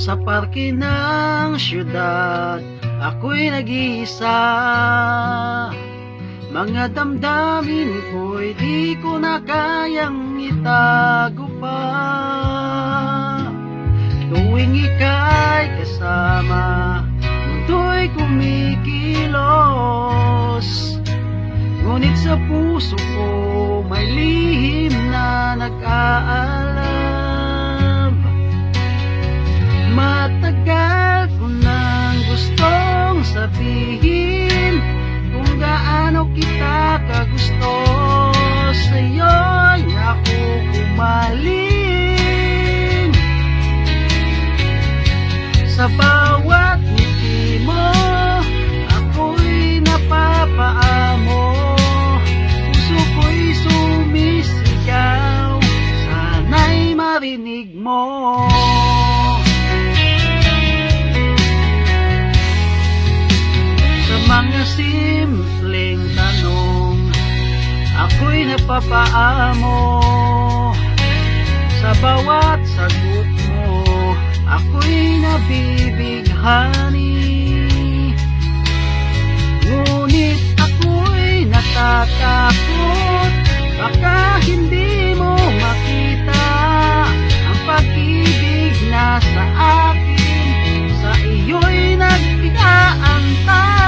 Sa parke ng syudad, ako'y nag-iisa. Mga damdamin ko'y di ko na kayang itago pa. Tuwing ika'y kasama, mundo'y kumikilos. Ngunit sa puso ko may lihim na nag-aalam. Matagal ko nang gustong sabihin kung gaano kita kagusto. Sa'yo'y ako kumaling. Sa bawat ngiti mo, ako'y napapaamo. Puso ko'y sumisigaw, sana'y marinig mo. Sa mga simpleng tanong, ako'y napapaamo. Sa bawat sagot mo, ako'y nabibighani. Ngunit ako'y natatakot, baka hindi mo makita ang pag-ibig na sa akin sa iyo'y nag-iaantay.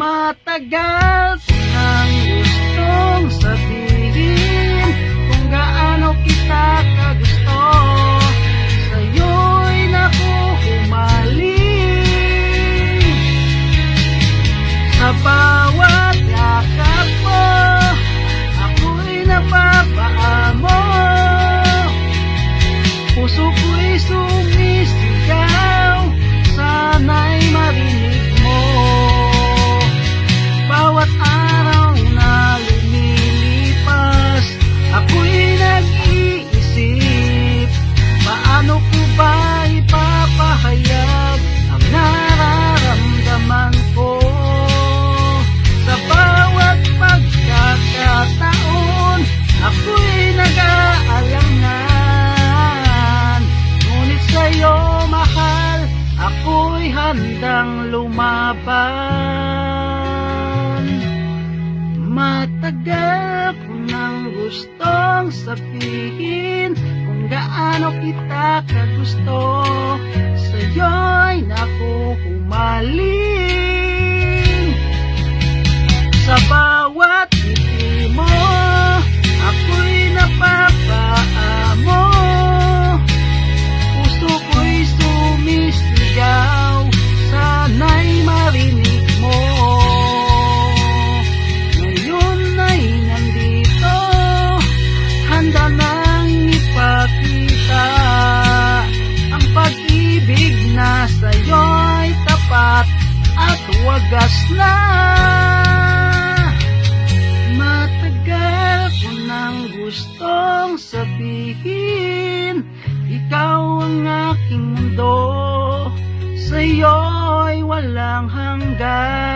Matagal ko nang gustong sabihin kung gaano kita kagusto. Sa'yo'y naku humaling. Sa bawat yakap mo, ako'y napapaamo. Puso ko'y sumisigaw, sana'y marinig mo. Bawat araw na lumilipas, ako'y nag-iisip, paano ko ba ipapahayag ang nararamdaman ko. Sa bawat pagkakataon, ako'y nag-aalangan. Ngunit sa'yo, mahal, ako'y handang lumaban. Matagal ko nang gustong sabihin kung gaano kita kagusto. Sa'yo'y naku humaling. Sa bawat ngiti mo, ako'y napapaamo. Puso ko'y sumisigaw, sana'y marinig mo. Ngayon ay nandito, handa nang ipakita ang pag-ibig na sa'yo'y tapat at wagas na. Matagal ko nang gustong sabihin, ikaw ang aking mundo, sa'yo'y walang hanggan.